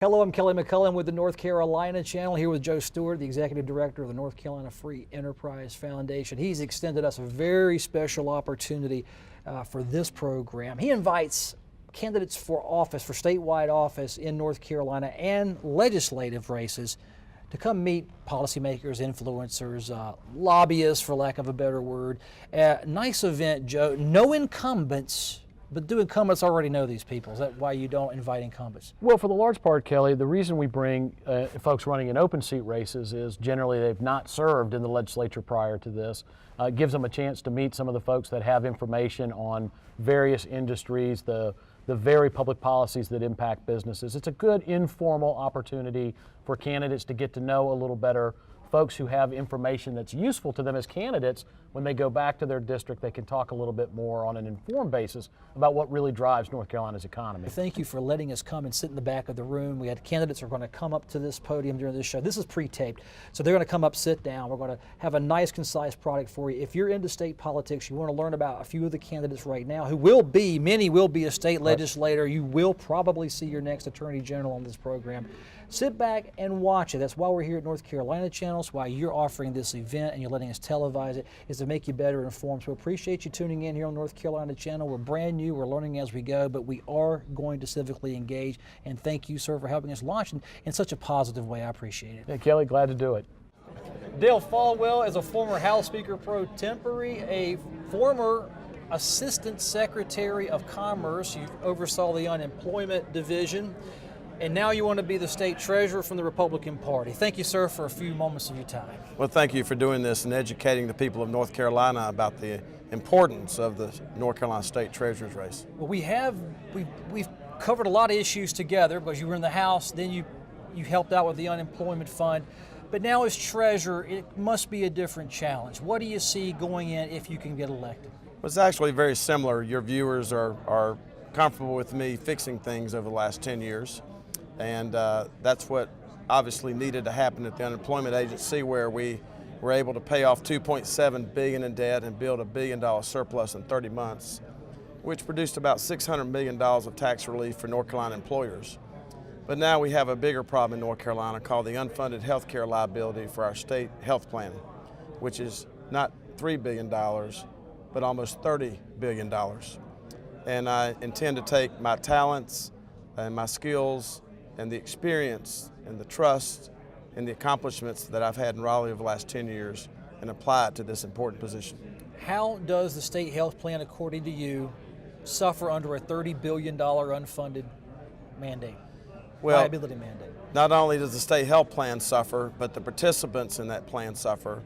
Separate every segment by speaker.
Speaker 1: Hello, I'm Kelly McCullen with the North Carolina Channel, here with Joe Stewart, the Executive Director of the North Carolina Free Enterprise Foundation. He's extended us a very special opportunity for this program. He invites candidates for office, for statewide office in North Carolina and legislative races to come meet policymakers, influencers, lobbyists, for lack of a better word. Nice event, Joe. No incumbents. But do incumbents already know these people? Is that why you don't invite incumbents?
Speaker 2: Well, for the large part, Kelly, the reason we bring folks running in open seat races is generally they've not served in the legislature prior to this. It gives them a chance to meet some of the folks that have information on various industries, the very public policies that impact businesses. It's a good informal opportunity for candidates to get to know a little better folks who have information that's useful to them as candidates. When they go back to their district, they can talk a little bit more on an informed basis about what really drives North Carolina's economy.
Speaker 1: Thank you for letting us come and sit in the back of the room. We had candidates who are going to come up to this podium during this show. This is pre-taped, so they're going to come up, sit down. We're going to have a nice, concise product for you. If you're into state politics, you want to learn about a few of the candidates right now who will be, many will be a state legislator. You will probably see your next attorney general on this program. Sit back and watch it. That's why we're here at North Carolina Channel. That's why you're offering this event and you're letting us televise it, is to make you better informed. So we appreciate you tuning in here on North Carolina Channel. We're brand new, we're learning as we go, but we are going to civically engage. And thank you, sir, for helping us launch in such a positive way. I appreciate it.
Speaker 2: Yeah, Kelly, glad to do it.
Speaker 1: Dale Folwell is a former House Speaker pro tempore, a former Assistant Secretary of Commerce. You oversaw the unemployment division. And now you want to be the state treasurer from the Republican Party. Thank you, sir, for a few moments of your time.
Speaker 3: Well, thank you for doing this and educating the people of North Carolina about the importance of the North Carolina State Treasurer's race.
Speaker 1: Well, we've covered a lot of issues together because you were in the House, then you helped out with the unemployment fund. But now as treasurer, it must be a different challenge. What do you see going in if you can get elected?
Speaker 3: Well, it's actually very similar. Your viewers are comfortable with me fixing things over the last 10 years. And that's what obviously needed to happen at the unemployment agency, where we were able to pay off $2.7 billion in debt and build $1 billion surplus in 30 months, which produced about $600 million of tax relief for North Carolina employers. But now we have a bigger problem in North Carolina called the unfunded health care liability for our state health plan, which is not $3 billion, but almost $30 billion. And I intend to take my talents and my skills and the experience and the trust and the accomplishments that I've had in Raleigh over the last 10 years and apply it to this important position.
Speaker 1: How does the state health plan, according to you, suffer under a $30 billion unfunded mandate, liability mandate?
Speaker 3: Not only does the state health plan suffer, but the participants in that plan suffer.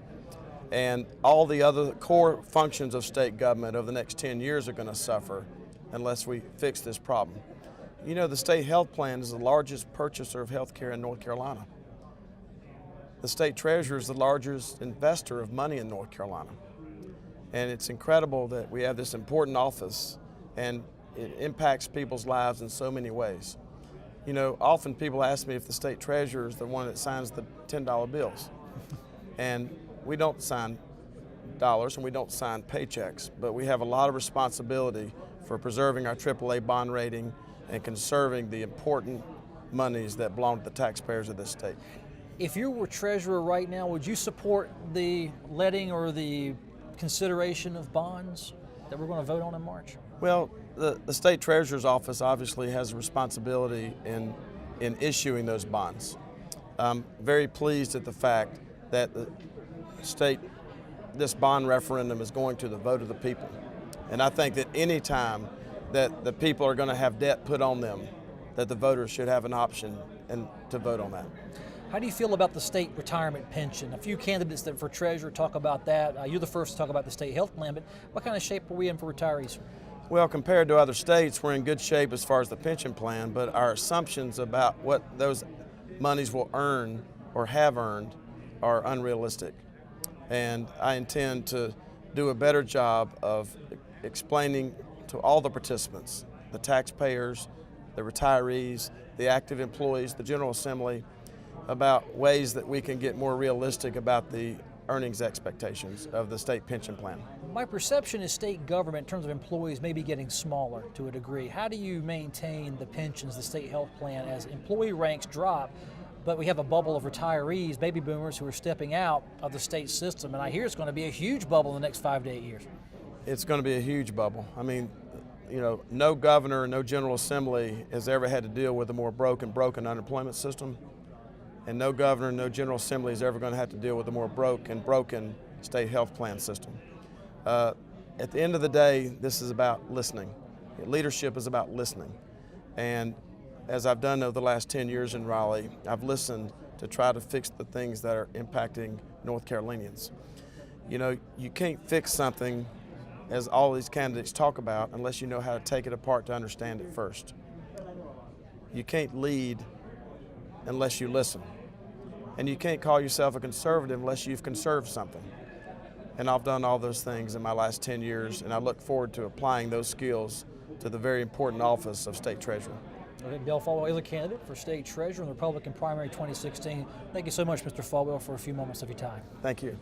Speaker 3: And all the other core functions of state government over the next 10 years are going to suffer unless we fix this problem. You know, the state health plan is the largest purchaser of health care in North Carolina. The state treasurer is the largest investor of money in North Carolina. And it's incredible that we have this important office and it impacts people's lives in so many ways. You know, often people ask me if the state treasurer is the one that signs the $10 bills. And we don't sign dollars and we don't sign paychecks, but we have a lot of responsibility for preserving our AAA bond rating and conserving the important monies that belong to the taxpayers of this state.
Speaker 1: If you were treasurer right now, would you support the letting or the consideration of bonds that we're going to vote on in March?
Speaker 3: Well, the state treasurer's office obviously has a responsibility in issuing those bonds. I'm very pleased at the fact that this bond referendum is going to the vote of the people. And I think that any time that the people are going to have debt put on them, that the voters should have an option to vote on that.
Speaker 1: How do you feel about the state retirement pension? A few candidates that for treasurer talk about that. You're the first to talk about the state health plan, but what kind of shape are we in for retirees?
Speaker 3: Well, compared to other states, we're in good shape as far as the pension plan, but our assumptions about what those monies will earn or have earned are unrealistic. And I intend to do a better job of explaining to all the participants, the taxpayers, the retirees, the active employees, the General Assembly, about ways that we can get more realistic about the earnings expectations of the state pension plan.
Speaker 1: My perception is state government, in terms of employees, may be getting smaller to a degree. How do you maintain the pensions, the state health plan, as employee ranks drop, but we have a bubble of retirees, baby boomers, who are stepping out of the state system? And I hear it's going to be a huge bubble in the next 5 to 8 years.
Speaker 3: It's going to be a huge bubble. I mean, you know, no governor, no General Assembly has ever had to deal with a more broken unemployment system. And no governor, no General Assembly is ever going to have to deal with a more broken state health plan system. At the end of the day, this is about listening. Leadership is about listening. And as I've done over the last 10 years in Raleigh, I've listened to try to fix the things that are impacting North Carolinians. You know, you can't fix something, as all these candidates talk about, unless you know how to take it apart to understand it first. You can't lead unless you listen. And you can't call yourself a conservative unless you've conserved something. And I've done all those things in my last 10 years, and I look forward to applying those skills to the very important office of State Treasurer.
Speaker 1: Dale Folwell is a candidate for State Treasurer in the Republican primary 2016. Thank you so much, Mr. Folwell, for a few moments of your time.
Speaker 3: Thank you.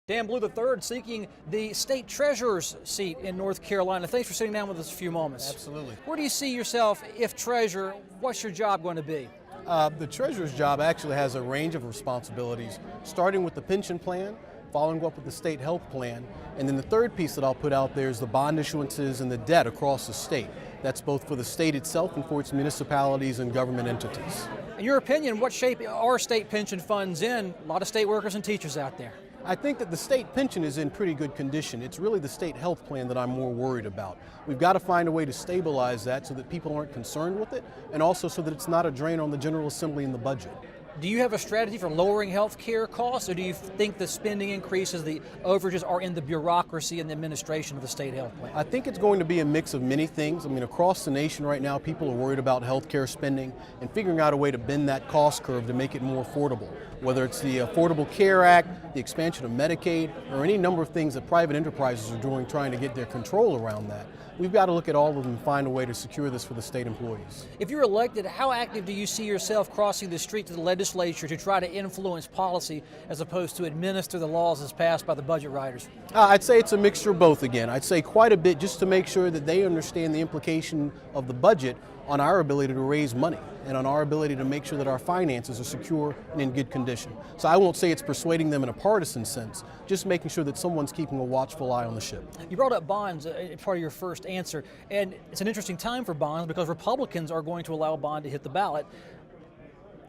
Speaker 1: Dan Blue III seeking the State Treasurer's seat in North Carolina. Thanks for sitting down with us a few moments.
Speaker 4: Absolutely.
Speaker 1: Where do you see yourself if Treasurer? What's your job going to be?
Speaker 4: The Treasurer's job actually has a range of responsibilities, starting with the pension plan, following up with the state health plan, and then the third piece that I'll put out there is the bond issuances and the debt across the state. That's both for the state itself and for its municipalities and government entities.
Speaker 1: In your opinion, what shape are state pension funds in? A lot of state workers and teachers out there.
Speaker 4: I think that the state pension is in pretty good condition. It's really the state health plan that I'm more worried about. We've got to find a way to stabilize that so that people aren't concerned with it, and also so that it's not a drain on the General Assembly and the budget.
Speaker 1: Do you have a strategy for lowering health care costs, or do you think the spending increases, the overages, are in the bureaucracy and the administration of the state health plan?
Speaker 4: I think it's going to be a mix of many things. I mean, across the nation right now, people are worried about health care spending and figuring out a way to bend that cost curve to make it more affordable. Whether it's the Affordable Care Act, the expansion of Medicaid, or any number of things that private enterprises are doing trying to get their control around that. We've got to look at all of them and find a way to secure this for the state employees.
Speaker 1: If you're elected, how active do you see yourself crossing the street to the legislature to try to influence policy as opposed to administer the laws as passed by the budget writers?
Speaker 4: I'd say it's a mixture of both again. I'd say quite a bit just to make sure that they understand the implication of the budget on our ability to raise money and on our ability to make sure that our finances are secure and in good condition. So I won't say it's persuading them in a partisan sense, just making sure that someone's keeping a watchful eye on the ship. You
Speaker 1: brought up bonds as part of your first answer, and it's an interesting time for bonds because Republicans are going to allow a bond to hit the ballot.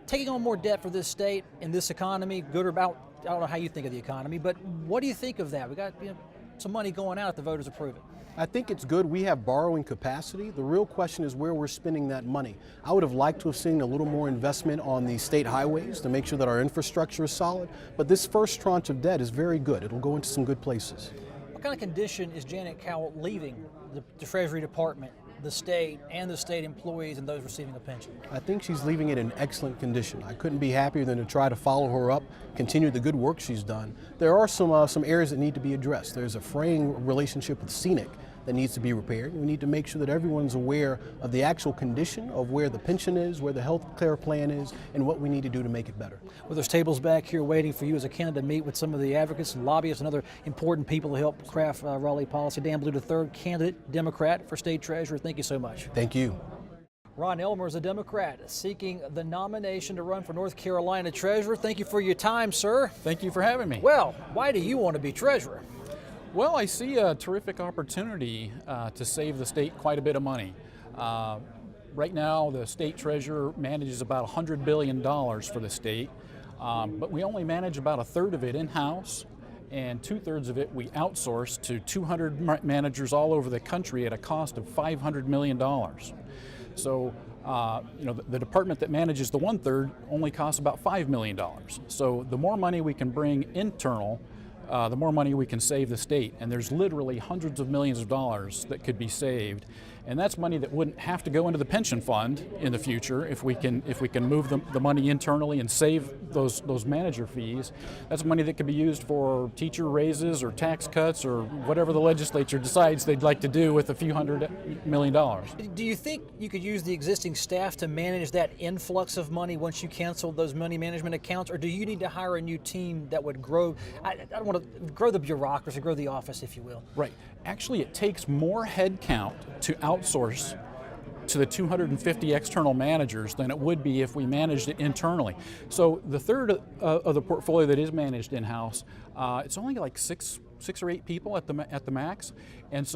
Speaker 1: Taking on more debt for this state in this economy, good or bad, I don't know how you think of the economy, but what do you think of that? We got some money going out if the voters approve it.
Speaker 4: I think it's good. We have borrowing capacity. The real question is where we're spending that money. I would have liked to have seen a little more investment on the state highways to make sure that our infrastructure is solid, but this first tranche of debt is very good. It'll go into some good places.
Speaker 1: What kind of condition is Janet Cowell leaving the Treasury Department, the state, and the state employees and those receiving a pension?
Speaker 4: I think she's leaving it in excellent condition. I couldn't be happier than to try to follow her up, continue the good work she's done. There are some areas that need to be addressed. There's a fraying relationship with Scenic that needs to be repaired. We need to make sure that everyone's aware of the actual condition of where the pension is, where the health care plan is, and what we need to do to make it better.
Speaker 1: Well, there's tables back here waiting for you as a candidate to meet with some of the advocates and lobbyists and other important people to help craft Raleigh policy. Dan Blue III, candidate, Democrat for state treasurer. Thank you so much.
Speaker 4: Thank you.
Speaker 1: Ron Elmer is a Democrat seeking the nomination to run for North Carolina treasurer. Thank you for your time, sir.
Speaker 5: Thank you for having me.
Speaker 1: Well, why do you want to be treasurer?
Speaker 5: Well, I see a terrific opportunity to save the state quite a bit of money. Right now, the state treasurer manages about $100 billion for the state, but we only manage about a third of it in-house, and 2/3 of it we outsource to 200 managers all over the country at a cost of $500 million. So, the department that manages the 1/3 only costs about $5 million. So the more money we can bring internal, the more money we can save the state. And there's literally hundreds of millions of dollars that could be saved. And that's money that wouldn't have to go into the pension fund in the future if we can move the money internally and save those manager fees. That's money that could be used for teacher raises or tax cuts or whatever the legislature decides they'd like to do with a few $100 million.
Speaker 1: Do you think you could use the existing staff to manage that influx of money once you cancel those money management accounts, or do you need to hire a new team that would grow? I don't want to grow the bureaucracy, grow the office, if you will.
Speaker 5: Right. Actually, it takes more head count to outsource to the 250 external managers than it would be if we managed it internally. So the third of the portfolio that is managed in-house, it's only like six or eight people at the max, and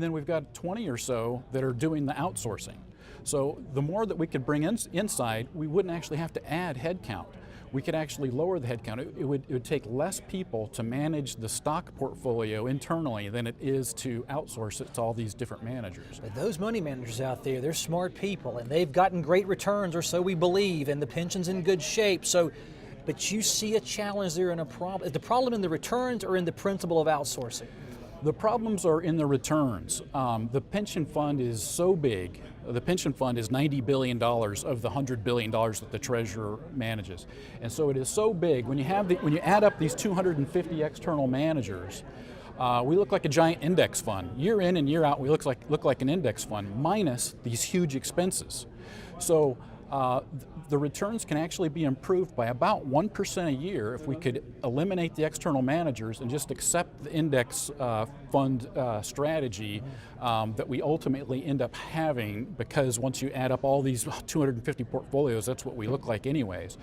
Speaker 5: then we've got 20 or so that are doing the outsourcing. So the more that we could bring inside, we wouldn't actually have to add head count. We could actually lower the head count. It would take less people to manage the stock portfolio internally than it is to outsource it to all these different managers.
Speaker 1: But those money managers out there, they're smart people, and they've gotten great returns, or so we believe, and the pension's in good shape. But you see a challenge there and a problem. Is the problem in the returns or in the principle of outsourcing?
Speaker 5: The problems are in the returns. The pension fund is so big. The pension fund is $90 billion of the $100 billion that the treasurer manages. And so it is so big. When you add up these 250 external managers, we look like a giant index fund. Year in and year out, we look like an index fund, minus these huge expenses. So the returns can actually be improved by about 1% a year if we could eliminate the external managers and just accept the index fund strategy that we ultimately end up having, because once you add up all these 250 portfolios, that's what we look like anyways.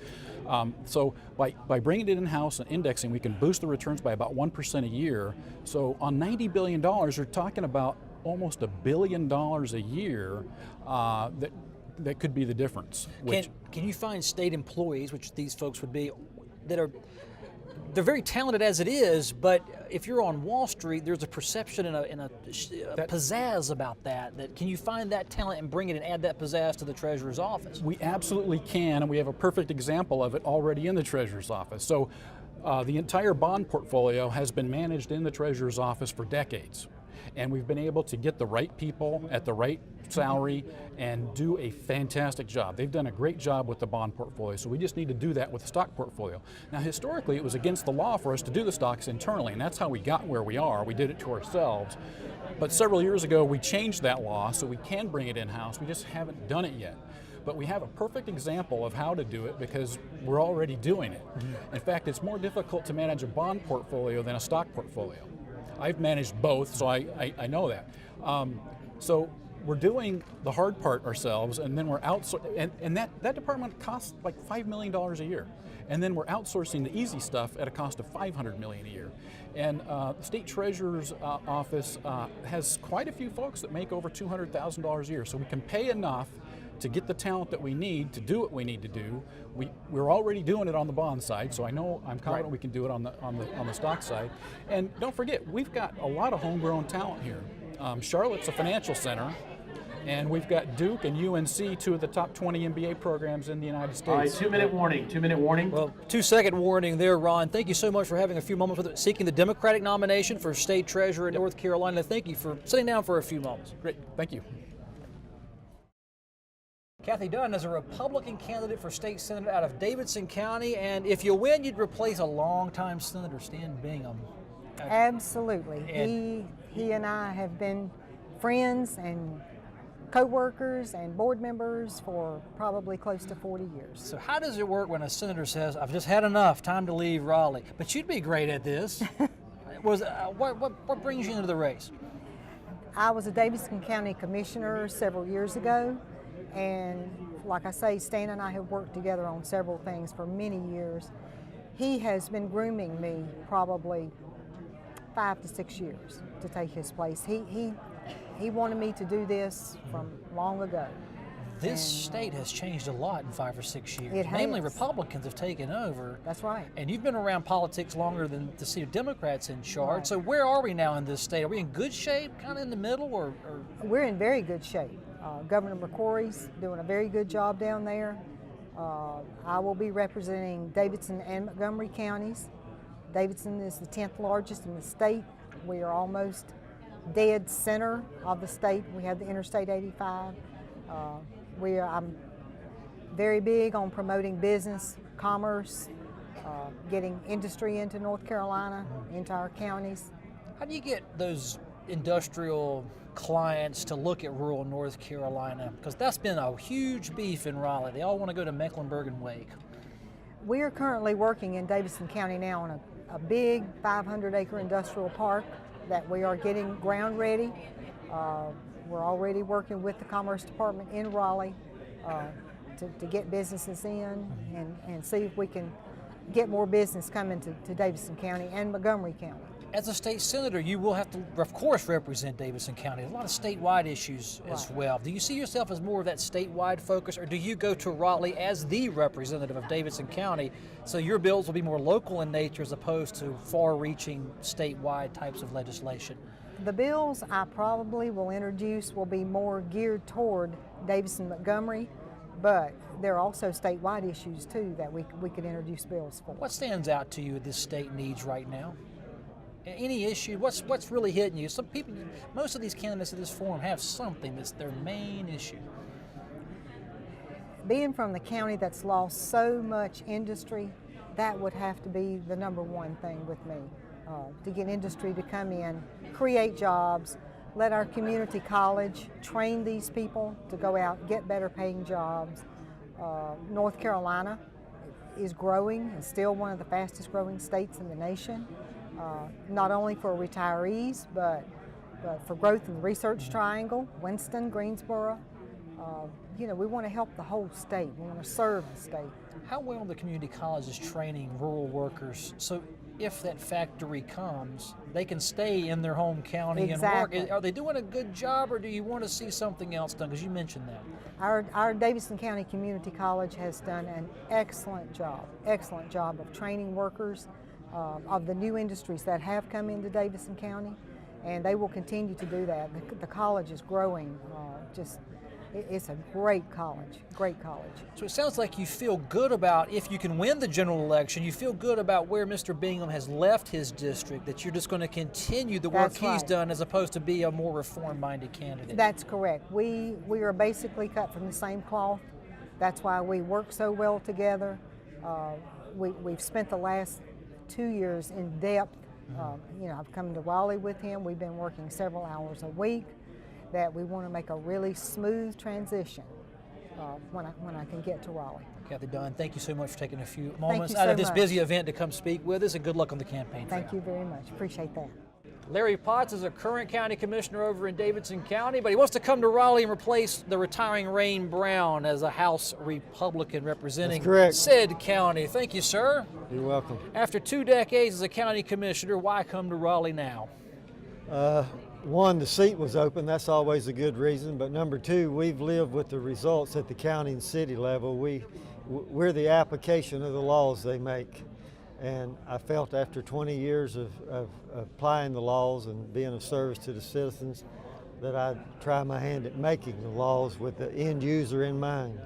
Speaker 5: So by bringing it in-house and indexing, we can boost the returns by about 1% a year. So on $90 billion, you're talking about almost $1 billion a year that could be the difference.
Speaker 1: Can you find state employees, which these folks would be, they're very talented as it is, but if you're on Wall Street, there's a perception and a pizzazz about that. Can you find that talent and bring it and add that pizzazz to the treasurer's office?
Speaker 5: We absolutely can, and we have a perfect example of it already in the treasurer's office. So the entire bond portfolio has been managed in the treasurer's office for decades. And we've been able to get the right people at the right salary and do a fantastic job. They've done a great job with the bond portfolio, so we just need to do that with the stock portfolio. Now, historically, it was against the law for us to do the stocks internally, and that's how we got where we are. We did it to ourselves. But several years ago, we changed that law so we can bring it in-house. We just haven't done it yet. But we have a perfect example of how to do it because we're already doing it. In fact, it's more difficult to manage a bond portfolio than a stock portfolio. I've managed both, so I know that. So we're doing the hard part ourselves, and then we're outsourcing, and that department costs like $5 million a year. And then we're outsourcing the easy stuff at a cost of $500 million a year. And the state treasurer's office has quite a few folks that make over $200,000 a year, so we can pay enough to get the talent that we need to do what we need to do. We're already doing it on the bond side, so I'm confident we can do it on the stock side. And don't forget, we've got a lot of homegrown talent here. Charlotte's a financial center, and we've got Duke and UNC, two of the top 20 MBA programs in the United States.
Speaker 2: All right, 2-minute warning, 2-minute warning.
Speaker 1: Well, 2-second warning there, Ron. Thank you so much for having a few moments with us, seeking the Democratic nomination for state treasurer in North Carolina. Thank you for sitting down for a few moments.
Speaker 5: Great, thank you.
Speaker 1: Cathy Dunn is a Republican candidate for state senator out of Davidson County, and if you win, you'd replace a longtime Senator Stan Bingham.
Speaker 6: Absolutely. He and I have been friends and co-workers and board members for probably close to 40 years.
Speaker 1: So how does it work when a senator says, "I've just had enough, time to leave Raleigh"? But you'd be great at this. What brings you into the race?
Speaker 6: I was a Davidson County commissioner several years ago, and like I say, Stan and I have worked together on several things for many years. He has been grooming me probably 5 to 6 years to take his place. He wanted me to do this from long ago.
Speaker 1: This state has changed a lot in 5 or 6 years.
Speaker 6: It has.
Speaker 1: Namely, Republicans have taken over.
Speaker 6: That's right.
Speaker 1: And you've been around politics longer than to see Democrats in charge.
Speaker 6: Right.
Speaker 1: So where are we now in this state? Are we in good shape, kind of in the middle, or?
Speaker 6: We're in very good shape. Governor McCrory's doing a very good job down there. I will be representing Davidson and Montgomery counties. Davidson is the 10th largest in the state. We are almost dead center of the state. We have the Interstate 85. I'm very big on promoting business, commerce, getting industry into North Carolina, into our counties.
Speaker 1: How do you get those industrial clients to look at rural North Carolina? Because that's been a huge beef in Raleigh. They all want to go to Mecklenburg and Wake.
Speaker 6: We are currently working in Davidson County now on a big 500-acre industrial park that we are getting ground ready. We're already working with the Commerce Department in Raleigh to get businesses in and see if we can get more business coming to Davidson County and Montgomery County.
Speaker 1: As a state senator, you will have to, of course, represent Davidson County. There's a lot of statewide issues as well. Do you see yourself as more of that statewide focus, or do you go to Raleigh as the representative of Davidson County, so your bills will be more local in nature as opposed to far-reaching statewide types of legislation?
Speaker 6: The bills I probably will introduce will be more geared toward Davidson Montgomery, but there are also statewide issues too that we could introduce bills for.
Speaker 1: What stands out to you this state needs right now? Any issue? What's really hitting you? Some people, most of these candidates at this forum have something that's their main issue.
Speaker 6: Being from the county that's lost so much industry, that would have to be the number one thing with me. To get industry to come in, create jobs, let our community college train these people to go out, get better paying jobs. North Carolina is growing, and still one of the fastest growing states in the nation. Not only for retirees, but for growth in the Research Triangle, Winston, Greensboro. We want to help the whole state. We want to serve the state.
Speaker 1: How well the community college is training rural workers so if that factory comes, they can stay in their home county and work? Are they doing a good job, or do you want to see something else done? Because you mentioned that.
Speaker 6: Our Davidson County Community College has done an excellent job of training workers of the new industries that have come into Davidson County, and they will continue to do that. The college is growing. It's a great college, great college.
Speaker 1: So it sounds like you feel good about, if you can win the general election, you feel good about where Mr. Bingham has left his district, that you're just going to continue the work he's done as opposed to be a more reform-minded candidate.
Speaker 6: That's correct. We are basically cut from the same cloth. That's why we work so well together. We've spent the last 2 years in depth. I've come to Raleigh with him. We've been working several hours a week. That we want to make a really smooth transition when I can get to Raleigh.
Speaker 1: Cathy Dunn, thank you so much for taking a few moments out of this busy event to come speak with us, and good luck on the campaign.
Speaker 6: Thank you very much. Appreciate that.
Speaker 1: Larry Potts is a current county commissioner over in Davidson County, but he wants to come to Raleigh and replace the retiring Rain Brown as a House Republican representing said county. Thank you, sir.
Speaker 7: You're welcome.
Speaker 1: After 2 decades as a county commissioner, why come to Raleigh now?
Speaker 7: One, the seat was open. That's always a good reason. But number two, we've lived with the results at the county and city level. We're the application of the laws they make. And I felt after 20 years of applying the laws and being of service to the citizens that I'd try my hand at making the laws with the end user in mind.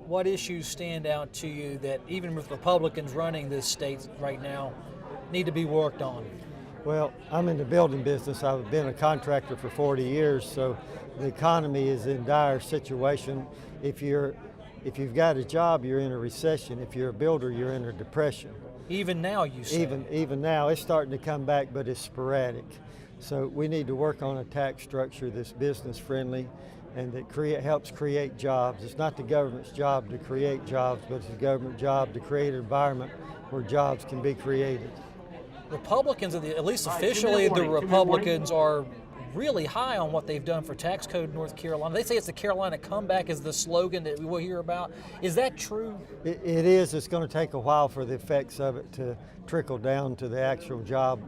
Speaker 1: What issues stand out to you that even with Republicans running this state right now need to be worked on?
Speaker 7: Well, I'm in the building business. I've been a contractor for 40 years, so the economy is in dire situation. If you've got a job, you're in a recession. If you're a builder, you're in a depression.
Speaker 1: Even now, you say?
Speaker 7: Even now, it's starting to come back, but it's sporadic. So we need to work on a tax structure that's business friendly and that helps create jobs. It's not the government's job to create jobs, but it's the government's job to create an environment where jobs can be created.
Speaker 1: Republicans, at least officially, the Republicans are really high on what they've done for tax code in North Carolina. They say it's the Carolina comeback is the slogan that we will hear about. Is that true?
Speaker 7: It is. It's going to take a while for the effects of it to trickle down to the actual job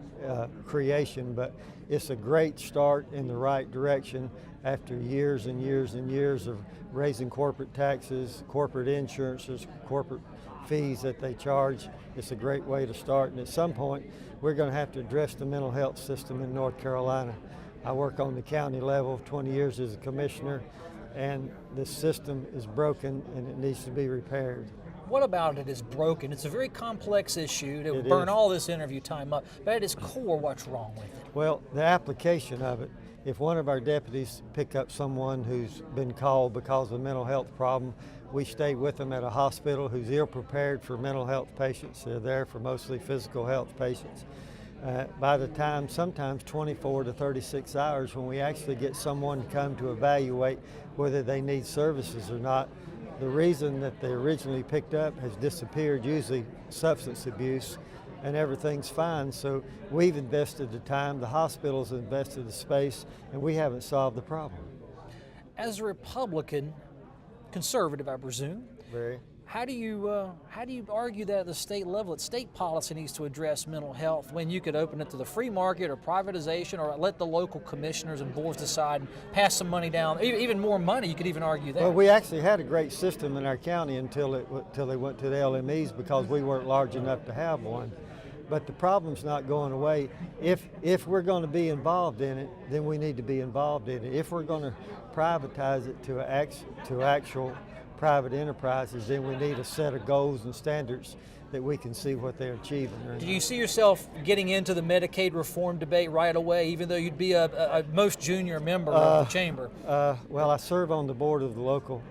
Speaker 7: creation, but it's a great start in the right direction after years and years and years of raising corporate taxes, corporate insurances, corporate fees that they charge. It's a great way to start, and at some point we're going to have to address the mental health system in North Carolina. I work on the county level, 20 years as a commissioner, and the system is broken and it needs to be repaired.
Speaker 1: What about it is broken? It's a very complex issue. It would
Speaker 7: It
Speaker 1: burn
Speaker 7: is.
Speaker 1: all this interview time up. But at its core, what's wrong with it?
Speaker 7: Well, the application of it, if one of our deputies pick up someone who's been called because of a mental health problem, we stay with them at a hospital who's ill-prepared for mental health patients. They're there for mostly physical health patients. By the time, sometimes 24 to 36 hours, when we actually get someone to come to evaluate whether they need services or not, the reason that they originally picked up has disappeared, usually substance abuse, and everything's fine. So we've invested the time, the hospital's invested the space, and we haven't solved the problem.
Speaker 1: As a Republican, conservative, I presume,
Speaker 7: Very.
Speaker 1: how do you argue that at the state level, that state policy needs to address mental health when you could open it to the free market or privatization, or let the local commissioners and boards decide and pass some money down, even more money? You could even argue that.
Speaker 7: Well, we actually had a great system in our county until they went to the LMEs, because we weren't large enough to have one. But the problem's not going away. If we're going to be involved in it, then we need to be involved in it. If we're going to privatize it to actual private enterprises, then we need a set of goals and standards that we can see what they're achieving.
Speaker 1: Do you see yourself getting into the Medicaid reform debate right away, even though you'd be a most junior member of the chamber?
Speaker 7: Well, I serve on the board of the local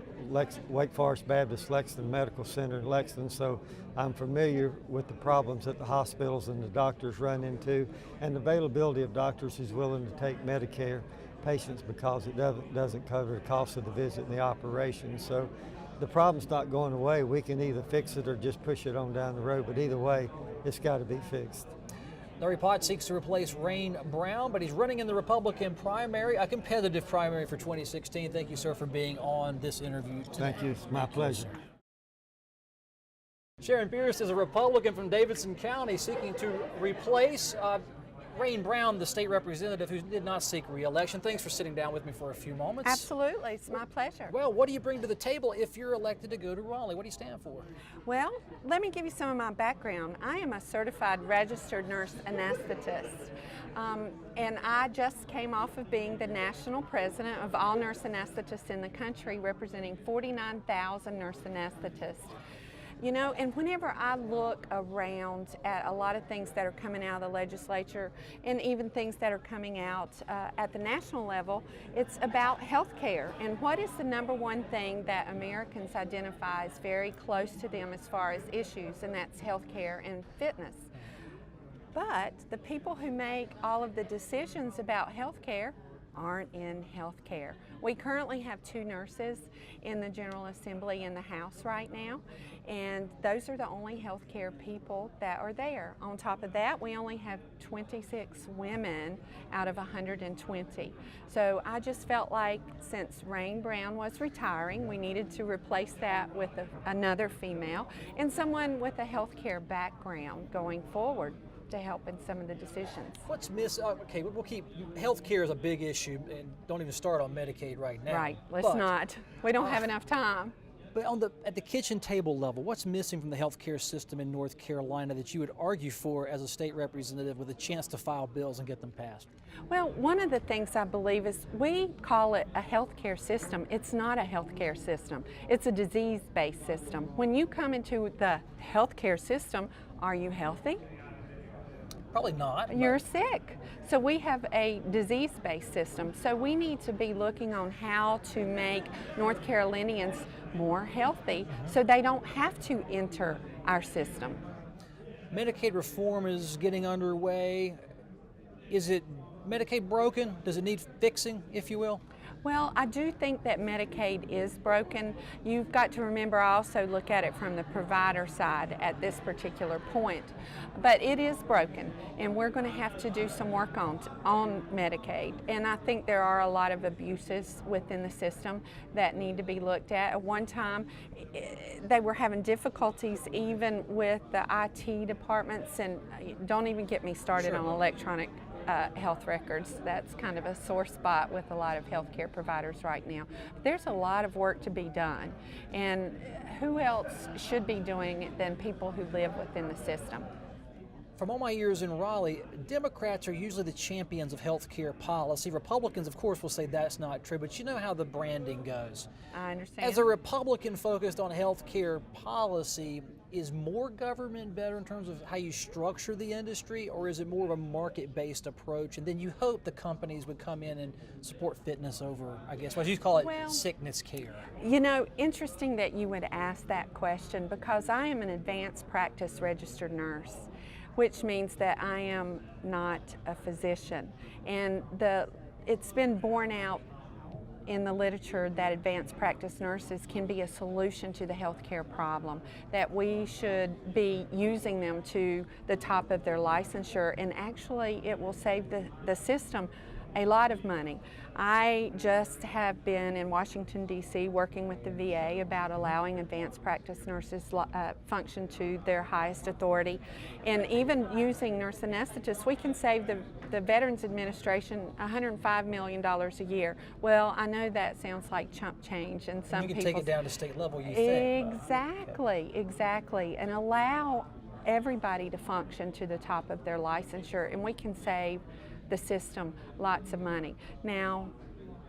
Speaker 7: Wake Forest Baptist Lexington Medical Center in Lexington, so I'm familiar with the problems that the hospitals and the doctors run into, and the availability of doctors who's willing to take Medicare patients because it doesn't cover the cost of the visit and the operation. So the problem's not going away. We can either fix it or just push it on down the road, but either way, it's got to be fixed.
Speaker 1: Larry Potts seeks to replace Rain Brown, but he's running in the Republican primary, a competitive primary for 2016. Thank you, sir, for being on this interview today.
Speaker 7: Thank you. It's my pleasure.
Speaker 1: Sharon Beerus is a Republican from Davidson County seeking to replace Rain Brown, the state representative who did not seek re-election. Thanks for sitting down with me for a few moments.
Speaker 8: Absolutely, it's my pleasure.
Speaker 1: Well, what do you bring to the table if you're elected to go to Raleigh? What do you stand for?
Speaker 8: Well, let me give you some of my background. I am a certified registered nurse anesthetist. And I just came off of being the national president of all nurse anesthetists in the country, representing 49,000 nurse anesthetists. You know, and whenever I look around at a lot of things that are coming out of the legislature, and even things that are coming out at the national level, it's about health care. And what is the number one thing that Americans identify as very close to them as far as issues, and that's health care and fitness. But the people who make all of the decisions about health care aren't in health care. We currently have 2 nurses in the General Assembly in the House right now, and those are the only health care people that are there. On top of that, we only have 26 women out of 120. So I just felt like since Rain Brown was retiring, we needed to replace that with another female and someone with a health care background going forward to help in some of the decisions.
Speaker 1: What's okay, we'll keep, healthcare is a big issue, and don't even start on Medicaid right now.
Speaker 8: Right, let's not. We don't have enough time.
Speaker 1: But at the kitchen table level, what's missing from the healthcare system in North Carolina that you would argue for as a state representative with a chance to file bills and get them passed?
Speaker 8: Well, one of the things I believe is we call it a healthcare system. It's not a healthcare system. It's a disease-based system. When you come into the healthcare system, are you healthy?
Speaker 1: Probably not.
Speaker 8: You're sick. So we have a disease-based system. So we need to be looking on how to make North Carolinians more healthy so they don't have to enter our system.
Speaker 1: Medicaid reform is getting underway. Is it Medicaid broken? Does it need fixing, if you will?
Speaker 8: Well, I do think that Medicaid is broken. You've got to remember, I also look at it from the provider side at this particular point. But it is broken, and we're going to have to do some work on Medicaid. And I think there are a lot of abuses within the system that need to be looked at. At one time, they were having difficulties even with the IT departments, and don't even get me started on electronic health records. That's kind of a sore spot with a lot of healthcare providers right now. But there's a lot of work to be done, and who else should be doing it than people who live within the system?
Speaker 1: from all my years in Raleigh, Democrats are usually the champions of health care policy. Republicans, of course, will say that's not true, but you know how the branding goes.
Speaker 8: I understand.
Speaker 1: As a Republican focused on health care policy, is more government better in terms of how you structure the industry, or is it more of a market-based approach? And then you hope the companies would come in and support fitness over, I guess, what you call it, sickness care.
Speaker 8: You know, interesting that you would ask that question, because I am an advanced practice registered nurse, which means that I am not a physician. And it's been borne out in the literature that advanced practice nurses can be a solution to the healthcare problem, that we should be using them to the top of their licensure, and actually it will save the system a lot of money. I just have been in Washington, D.C. working with the VA about allowing advanced practice nurses function to their highest authority. And even using nurse anesthetists, we can save the Veterans Administration $105 million a year. Well, I know that sounds like chump change, and some people...
Speaker 1: You can take it down to state level, you think.
Speaker 8: Exactly, exactly. And allow everybody to function to the top of their licensure, and we can save the system lots of money. Now,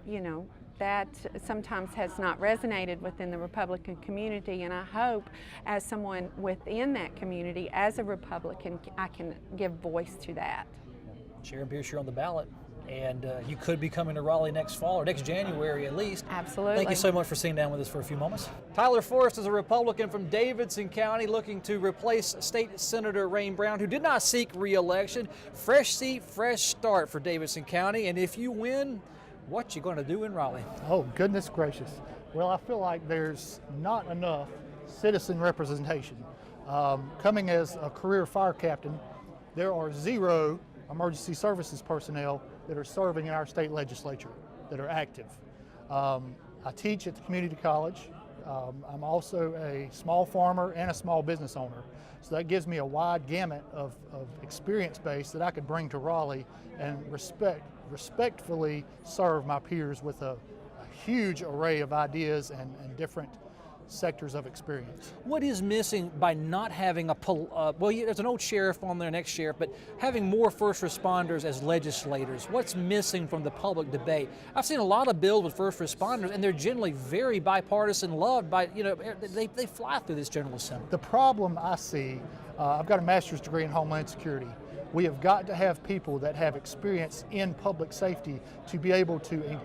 Speaker 8: you know, that sometimes has not resonated within the Republican community, and I hope as someone within that community, as a Republican, I can give voice to that.
Speaker 1: Sharon Beerus, you're on the ballot, and you could be coming to Raleigh next fall, or next January at least.
Speaker 8: Absolutely.
Speaker 1: Thank you so much for sitting down with us for a few moments. Tyler Forrest is a Republican from Davidson County looking to replace State Senator Rain Brown, who did not seek re-election. Fresh seat, fresh start for Davidson County, and if you win, what you going to do in Raleigh?
Speaker 9: Oh, goodness gracious. Well, I feel like there's not enough citizen representation. Coming as a career fire captain, there are 0 emergency services personnel that are serving in our state legislature that are active. I teach at the community college. I'm also a small farmer and a small business owner. So that gives me a wide gamut of experience base that I could bring to Raleigh and respectfully serve my peers with a huge array of ideas and different sectors of experience.
Speaker 1: What is missing by not having there's an old sheriff on there, next sheriff, but having more first responders as legislators? What's missing from the public debate? I've seen a lot of bills with first responders, and they're generally very bipartisan, loved by, you know, they fly through this General Assembly.
Speaker 9: The problem I see, I've got a master's degree in Homeland Security. We have got to have people that have experience in public safety to be able to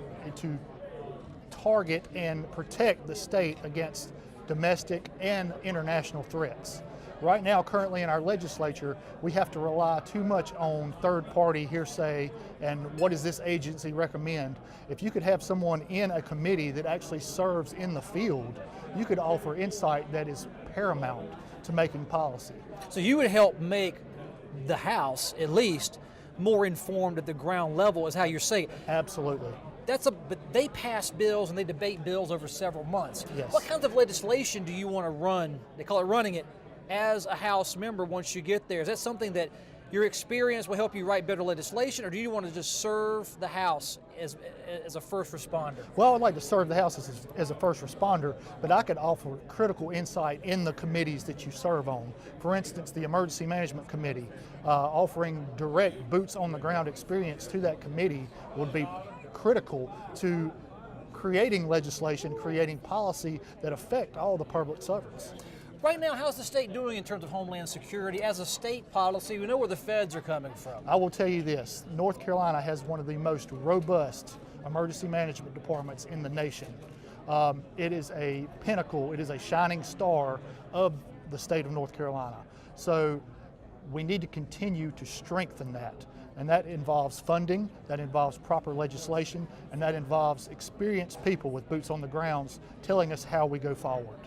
Speaker 9: target and protect the state against domestic and international threats. Right now, currently in our legislature, we have to rely too much on third-party hearsay and what does this agency recommend. If you could have someone in a committee that actually serves in the field, you could offer insight that is paramount to making policy.
Speaker 1: So you would help make the House, at least, more informed at the ground level, is how you're saying.
Speaker 9: Absolutely.
Speaker 1: But they pass bills and they debate bills over several months.
Speaker 9: Yes.
Speaker 1: What kinds of legislation do you want to run? They call it running it as a House member once you get there. Is that something that your experience will help you write better legislation, or do you want to just serve the House as a first responder?
Speaker 9: Well, I'd like to serve the House as a first responder, but I could offer critical insight in the committees that you serve on. For instance, the Emergency Management Committee, offering direct boots on the ground experience to that committee would be critical to creating legislation, creating policy that affect all the public servants.
Speaker 1: Right now, how's the state doing in terms of Homeland Security? As a state policy, we know where the feds are coming from.
Speaker 9: I will tell you this, North Carolina has one of the most robust emergency management departments in the nation. It is a pinnacle, it is a shining star of the state of North Carolina. So we need to continue to strengthen that. And that involves funding, that involves proper legislation, and that involves experienced people with boots on the grounds telling us how we go forward.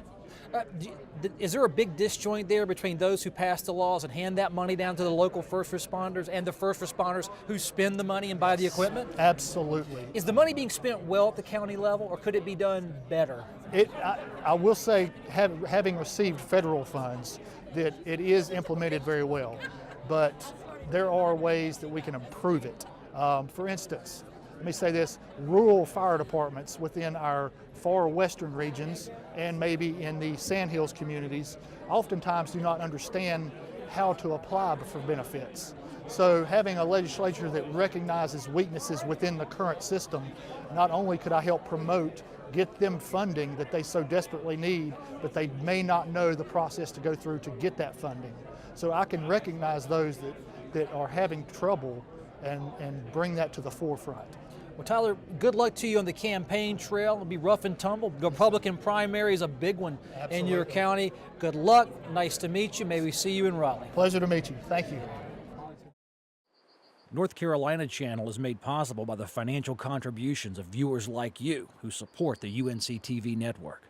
Speaker 1: Is there a big disjoint there between those who pass the laws and hand that money down to the local first responders and the first responders who spend the money and buy the equipment?
Speaker 9: Absolutely.
Speaker 1: Is the money being spent well at the county level, or could it be done better?
Speaker 9: I will say, having received federal funds, that it is implemented very well, but there are ways that we can improve it. For instance, let me say this, rural fire departments within our far western regions and maybe in the Sandhills communities oftentimes do not understand how to apply for benefits. So having a legislature that recognizes weaknesses within the current system, not only could I help promote, get them funding that they so desperately need, but they may not know the process to go through to get that funding. So I can recognize those that are having trouble and bring that to the forefront.
Speaker 1: Well, Tyler, good luck to you on the campaign trail. It'll be rough and tumble. The Republican primary is a big one in your county. Good luck. Nice to meet you. May we see you in Raleigh.
Speaker 9: Pleasure to meet you. Thank you.
Speaker 1: North Carolina Channel is made possible by the financial contributions of viewers like you who support the UNC-TV network.